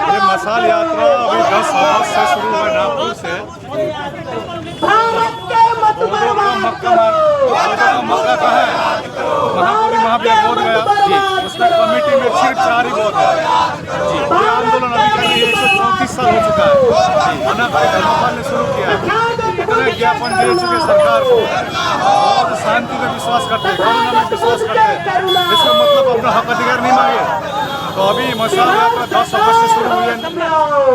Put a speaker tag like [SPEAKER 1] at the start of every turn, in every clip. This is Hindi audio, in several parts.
[SPEAKER 1] ये मशाल यात्रा अभी 10 अगस्त से शुरू हुआ नागपुर से। मक्का का है महापुरी महाव्यय बोध गया, उसमें कमेटी में सिर्फ 4 ही बोध है। ये आंदोलन अभी के लिए 134 साल हो चुका है। आना ने शुरू किया है, इतने ज्ञापन दे चुके सरकार को और शांति में विश्वास करते हैं, करुणा में विश्वास करते हैं। इसका मतलब अपना हक अधिकार नहीं मांगे। तो अभी मशाल यात्रा 10 अगस्त से शुरू हुई है,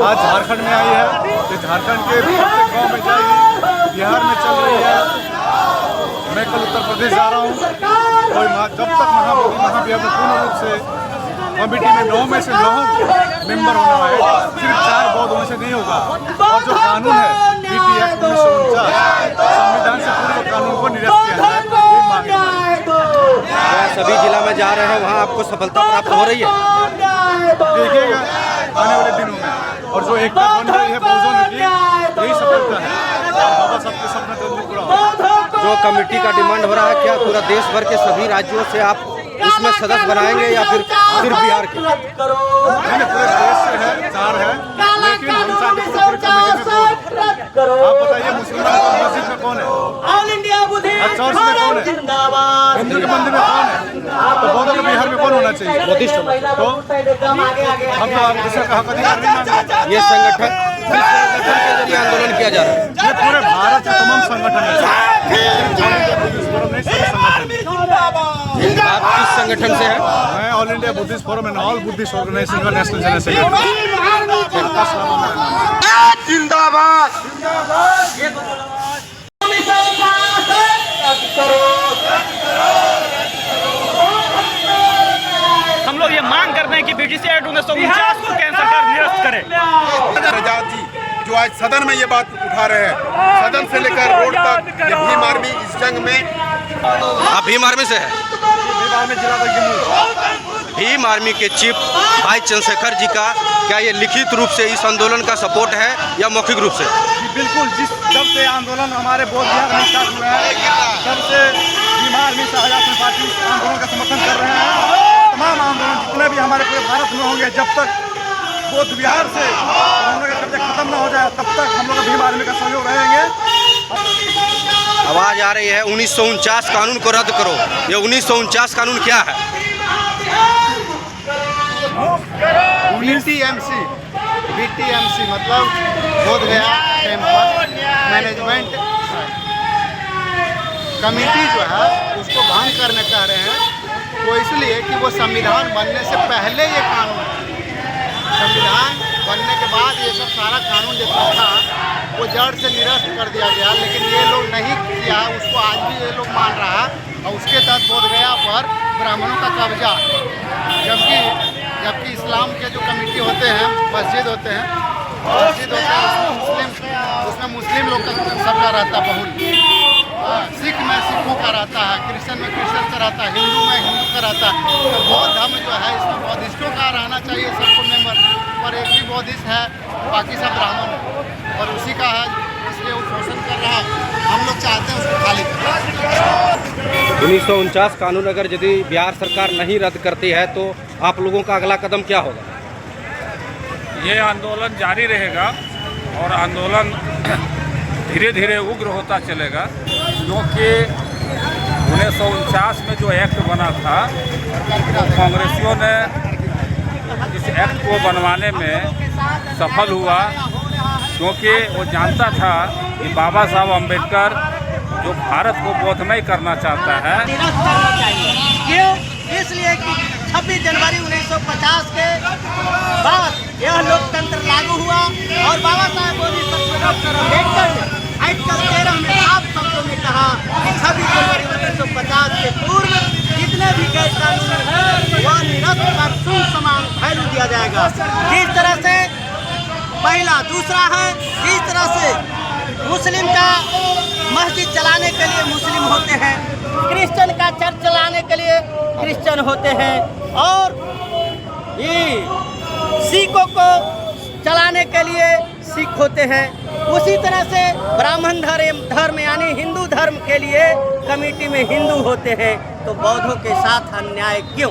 [SPEAKER 1] आज झारखंड में आई है। ये झारखंड के प्रत्येक गाँव में जाएगी, बिहार में चल रही है। मैं कल उत्तर प्रदेश जा रहा हूँ। कोई जब तक महाव्यय में पूर्ण रूप से कमेटी में 9 में से 9 मेंबर होना है, सिर्फ 4 बौद्ध होने से नहीं होगा। और जो कानून है बीटी एक्ट 1949 संविधान से पूर्व कानून को निरस्त किया है, ये मांगे।
[SPEAKER 2] सभी जिला में जा रहे हैं, वहाँ आपको सफलता प्राप्त हो रही है?
[SPEAKER 1] देखिएगा आने वाले दिनों में। और जो एकता बन रही है बहुजन की, यही सफलता है। बाबा सबके सपना जल्दी पूरा होगा।
[SPEAKER 2] जो कमेटी का डिमांड हो रहा है, क्या पूरा देश भर के सभी राज्यों से आप इसमें सदस्य बनाएंगे या फिर सिर्फ बिहार के?
[SPEAKER 1] पूरे देश से है, 4 है, लेकिन हम चाहते हैं पूरी कमेटी में बोर्ड। आप बताइए मुसलमान को मस्जिद में कौन है, चर्च में कौन है, हिंदू के मंदिर में कौन है? तो बौद्ध के बिहार में कौन होना चाहिए?
[SPEAKER 2] बुद्धिस्ट।
[SPEAKER 1] तो हम तो दूसरे का हक अधिकार नहीं मांगे।
[SPEAKER 2] ये संगठन के जरिए आंदोलन किया जा रहा है?
[SPEAKER 1] ये पूरे भारत के तमाम संगठन है।
[SPEAKER 2] आप किस संगठन से हैं?
[SPEAKER 1] मैं all India Buddhist forum and all Buddhist organisation का नेशनल जनरल सेक्रेटरी।
[SPEAKER 2] जिंदाबाद।
[SPEAKER 3] हम लोग ये मांग करते हैं कि बीटीसी एक्ट 1949 को केंद्र सरकार निरस्त करे।
[SPEAKER 4] आजाद जी जो आज सदन में ये बात उठा रहे हैं, सदन से लेकर रोड तक, ये भीम आर्मी इस जंग में।
[SPEAKER 2] आप भीम आर्मी से हैं? भीम आर्मी के चीफ भाई चंद्रशेखर जी का क्या ये लिखित रूप से इस आंदोलन का सपोर्ट है या मौखिक रूप से?
[SPEAKER 1] बिल्कुल, जब से आंदोलन हमारे बोध बिहार में स्टार्ट हुआ है, तब से भीम आर्मी से आजाद पार्टी आंदोलन का समर्थन कर रहे हैं। तमाम आंदोलन जितने भी हमारे पूरे भारत में होंगे, जब तक बोध बिहार से हम लोग का कब्जा खत्म ना हो जाए, तब तक हम लोग भीम आर्मी का सहयोग रहेंगे।
[SPEAKER 2] आवाज आ रही है 1949 कानून को रद्द करो। ये 1949 कानून क्या है?
[SPEAKER 4] बीटीएमसी मतलब बोध गया टेम्पल मैनेजमेंट कमेटी जो है उसको भंग करने कह रहे हैं। वो इसलिए कि वो संविधान बनने से पहले ये कानून, संविधान बनने के बाद ये सब सारा कानून जितना था वो जड़ से निरस्त कर दिया गया, लेकिन ये लोग नहीं किया, उसको आज भी ये लोग मान रहा है। और उसके तहत बोध गया पर ब्राह्मणों का कब्जा, जबकि इस्लाम के जो कमेटी होते हैं, मस्जिद होते हैं, उसमें मुस्लिम लोग का सबका रहता बहुल, सिख में सिखों का रहता है, क्रिश्चियन में क्रिश्चियन का रहता है, हिंदू में हिंदू का रहता है। तो बौद्ध धर्म जो है इसमें बौद्धिस्टों का रहना चाहिए सबको मेंबर, पर एक भी बौद्धिस्ट है, बाकी सब ब्राह्मण है और उसी का है, इसलिए वो शोषण कर रहा है। हम लोग चाहते हैं उसको खाली करें।
[SPEAKER 2] 1949 कानून अगर यदि बिहार सरकार नहीं रद्द करती है तो आप लोगों का अगला कदम क्या होगा?
[SPEAKER 5] ये आंदोलन जारी रहेगा और आंदोलन धीरे धीरे उग्र होता चलेगा, क्योंकि 1949 में जो एक्ट बना था, तो कांग्रेसियों ने इस एक्ट को बनवाने में सफल हुआ, क्योंकि वो जानता था कि बाबा साहब अम्बेडकर जो भारत को बोधमय करना चाहता है।
[SPEAKER 6] क्यों? इसलिए कि 26 जनवरी 1950 के बाद यह लोकतंत्र लागू हुआ और बाबा साहब डॉक्टर अम्बेडकर ने 13 में साफ शब्दों में कहा कि 26 जनवरी 1950 के पूर्व जितने भी गैर कानूनी हैं वह निरस्त पर शून्य समान वैल्यू दिया जाएगा। जिस तरह से पहला, दूसरा है जिस तरह से मुस्लिम का मस्जिद चलाने के लिए मुस्लिम होते हैं, क्रिश्चियन का चर्च चलाने के लिए क्रिश्चियन होते हैं, और ये सिखों को चलाने के लिए सिख होते हैं, उसी तरह से ब्राह्मण धर्म यानी हिंदू धर्म के लिए कमेटी में हिंदू होते हैं। तो बौद्धों के साथ अन्याय क्यों?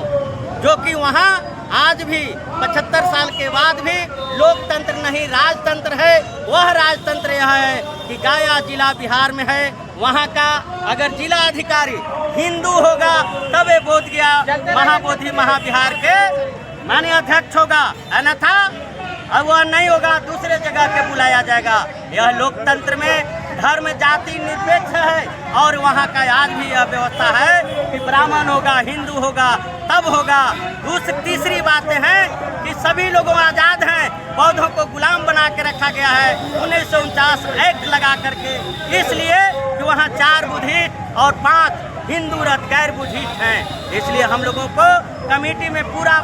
[SPEAKER 6] जो कि वहाँ आज भी 75 साल के बाद भी लोकतंत्र नहीं राजतंत्र है। वह राजतंत्र यह है कि गया जिला बिहार में है, वहाँ का अगर जिला अधिकारी हिंदू होगा तब ये बोध गया महाबोधि महाविहार के माननीय अध्यक्ष होगा, अन्यथा अब वह नहीं होगा, दूसरे जगह के बुलाया जाएगा। यह लोकतंत्र में धर्म जाति निरपेक्ष है और वहाँ का आज भी यह व्यवस्था है कि ब्राह्मण होगा हिंदू होगा तब होगा। तीसरी बातें हैं कि सभी लोग आज़ाद हैं, बौद्धों को गुलाम बना के रखा गया है 1949 एक्ट लगा करके, इसलिए कि वहाँ 4 बुद्धिस्ट और 5 हिंदू रथ गैर बुद्धिस्ट हैं। इसलिए हम लोगों को कमेटी में पूरा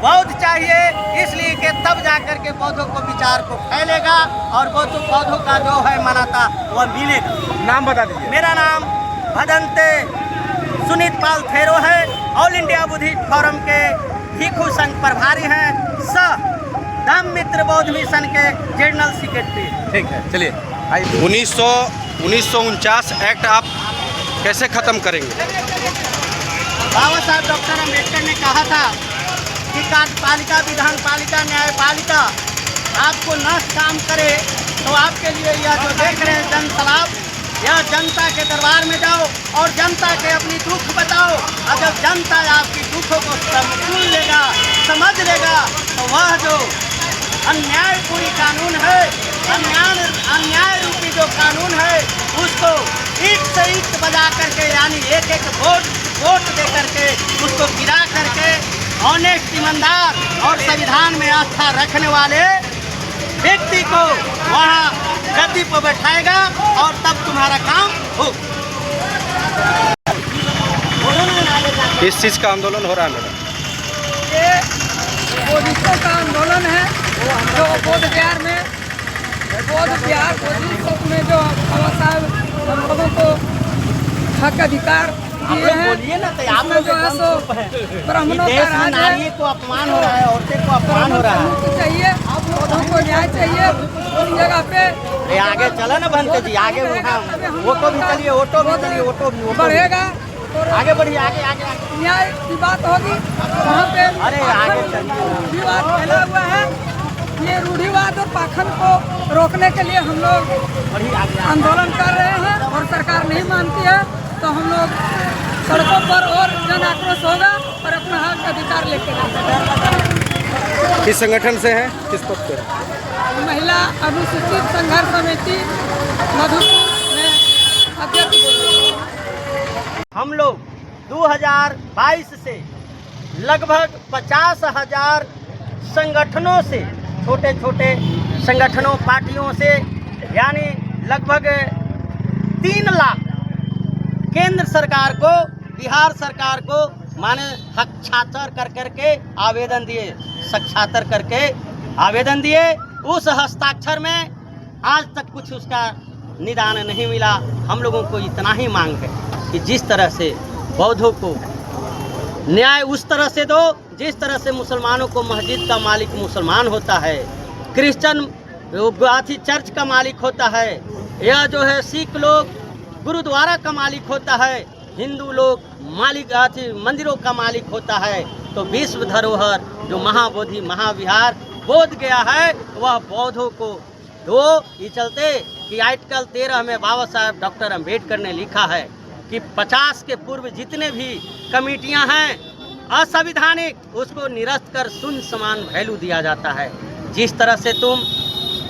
[SPEAKER 6] बौद्ध चाहिए, इसलिए कि तब जाकर के बौद्धों को विचार को फैलेगा और बौद्धों का जो है मान्यता वह मिलेगा।
[SPEAKER 1] नाम बता दीजिए।
[SPEAKER 6] मेरा नाम भदंते सुनीत पाल थेरो है, ऑल इंडिया बुद्धिस्ट फोरम के भिक्षु संघ प्रभारी हैं, सह धम्म मित्र बौद्ध मिशन के जनरल सेक्रेटरी।
[SPEAKER 1] ठीक है, चलिए आइए।
[SPEAKER 2] 1949 एक्ट आप कैसे ख़त्म करेंगे?
[SPEAKER 6] बाबा साहब डॉक्टर अम्बेडकर ने कहा था कि कार्यपालिका विधान पालिका न्यायपालिका आपको न काम करे तो आपके लिए यह जो देख रहे हैं जनसलाब, यह जनता के दरबार में जाओ और जनता के अपनी दुख बताओ। अगर जनता आपकी दुखों को सुन लेगा समझ लेगा तो वह जो अन्यायपूरी कानून है, अन्याय रूपी जो कानून है उसको ईंट से ईंट बजा करके यानी एक वोट दे करके उसको गिरा करके ऑनेस्ट ईमानदार और संविधान में आस्था रखने वाले व्यक्ति को वहाँ गद्दी पर बैठाएगा और तब तुम्हारा काम हो।
[SPEAKER 2] किस चीज़ का आंदोलन हो रहा है मैडम?
[SPEAKER 7] ये बुद्धिस्टों का आंदोलन है जो बौद्ध विहार में जो बाबा साहब हम लोगों को हक अधिकार दिए हैं, इसमें जो है सो ब्राह्मणों का राज है,
[SPEAKER 6] को अपमान हो रहा है, औरतें को अपमान हो रहा है।
[SPEAKER 7] को चाहिए बौद्धों को न्याय चाहिए उस जगह पे।
[SPEAKER 6] ये आगे चला ना भंते जी, आगे ऑटो भी चलिए, ऑटो भी
[SPEAKER 7] बढ़ेगा तो
[SPEAKER 6] आगे बढ़िए, आगे
[SPEAKER 7] न्याय की बात होगी वहाँ पे।
[SPEAKER 6] अरे आगे चलिए।
[SPEAKER 7] रूढ़िवाद फैला हुआ है, ये रूढ़िवाद और पाखंड को रोकने के लिए हम लोग आंदोलन कर रहे हैं और सरकार नहीं मानती है तो हम लोग सड़कों पर और जन आक्रोश होगा और अपना हक अधिकार लेके जाएंगे।
[SPEAKER 2] किस संगठन से है, किस पद पे?
[SPEAKER 7] महिला अनुसूचित संघर्ष समिति मधुपुर में अध्यक्ष।
[SPEAKER 6] हम लोग 2022 से लगभग 50,000 संगठनों से, छोटे छोटे संगठनों पार्टियों से यानी लगभग 3 लाख केंद्र सरकार को, बिहार सरकार को माने हस्ताक्षर कर करके आवेदन दिए, साक्षात्कार करके आवेदन दिए। उस हस्ताक्षर में आज तक कुछ उसका निदान नहीं मिला। हम लोगों को इतना ही मांग है कि जिस तरह से बौद्धों को न्याय उस तरह से दो जिस तरह से मुसलमानों को मस्जिद का मालिक मुसलमान होता है, क्रिश्चियन चर्च का मालिक होता है, यह जो है सिख लोग गुरुद्वारा का मालिक होता है, हिंदू लोग मंदिरों का मालिक होता है। तो विश्व धरोहर जो महाबोधि महाविहार बोध गया है वह बौद्धों को दो। ये चलते कि आर्टिकल 13 में बाबा साहब डॉक्टर अम्बेडकर ने लिखा है कि 50 के पूर्व जितने भी कमेटियां हैं असंवैधानिक उसको निरस्त कर शून्य समान वैल्यू दिया जाता है। जिस तरह से तुम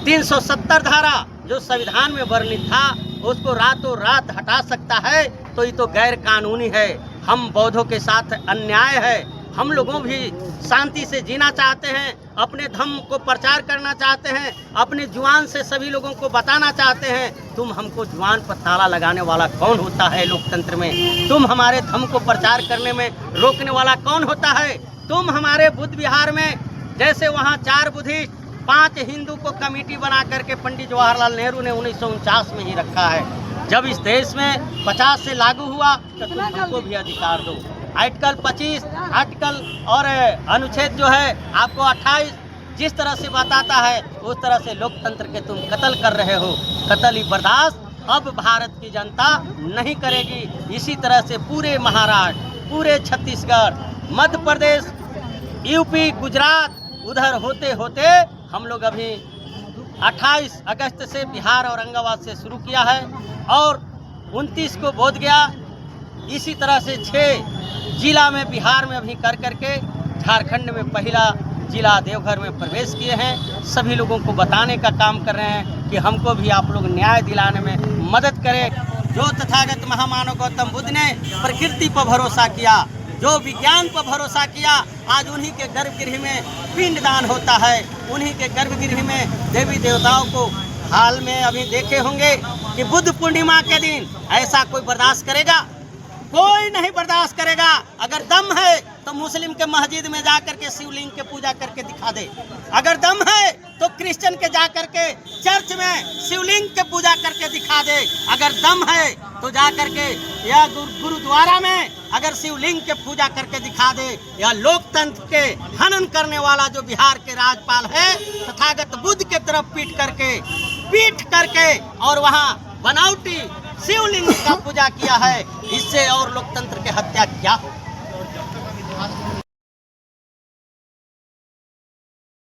[SPEAKER 6] 370 धारा जो संविधान में वर्णित था उसको रातों रात हटा सकता है तो ये तो गैर कानूनी है। हम बौद्धों के साथ अन्याय है। हम लोगों भी शांति से जीना चाहते हैं, अपने धर्म को प्रचार करना चाहते हैं, अपने जुबान से सभी लोगों को बताना चाहते हैं। तुम हमको जुबान पर ताला लगाने वाला कौन होता है लोकतंत्र में? तुम हमारे धर्म को प्रचार करने में रोकने वाला कौन होता है? तुम हमारे बुद्ध विहार में जैसे वहाँ 4 बुद्धिस्ट 5 हिंदू को कमेटी बना करके पंडित जवाहरलाल नेहरू ने 1949 में ही रखा है। जब इस देश में 50 से लागू हुआ तो तुम हमको भी अधिकार दो। आर्टिकल 25 आर्टिकल और अनुच्छेद जो है आपको 28 जिस तरह से बताता है उस तरह से लोकतंत्र के तुम कत्ल कर रहे हो। कत्ल ही बर्दाश्त अब भारत की जनता नहीं करेगी। इसी तरह से पूरे महाराष्ट्र, पूरे छत्तीसगढ़, मध्य प्रदेश, यूपी, गुजरात, उधर होते होते हम लोग अभी 28 अगस्त से बिहार और औरंगाबाद से शुरू किया है और 29 को बोध गया। इसी तरह से 6 जिला में बिहार में अभी कर करके झारखंड में पहला जिला देवघर में प्रवेश किए हैं। सभी लोगों को बताने का काम कर रहे हैं कि हमको भी आप लोग न्याय दिलाने में मदद करें। जो तथागत महामानव गौतम बुद्ध ने प्रकृति पर भरोसा किया, जो विज्ञान पर भरोसा किया, आज उन्हीं के गर्भगृह में पिंडदान होता है। उन्हीं के गर्भगृह में देवी देवताओं को हाल में अभी देखे होंगे कि बुद्ध पूर्णिमा के दिन ऐसा कोई बर्दाश्त करेगा? कोई नहीं बर्दाश्त करेगा। अगर दम है तो मुस्लिम के मस्जिद में जा करके शिवलिंग के पूजा करके दिखा दे। अगर दम है तो क्रिश्चियन के जा करके चर्च में शिवलिंग के पूजा करके दिखा दे। अगर दम है तो जा करके या गुरुद्वारा में अगर शिवलिंग के पूजा करके दिखा दे। या लोकतंत्र के हनन करने वाला जो बिहार के राज्यपाल है तथागत बुद्ध के तरफ पीठ करके और वहाँ बनावटी शिवलिंग का पूजा किया है। इससे और लोकतंत्र के हत्या क्या हो?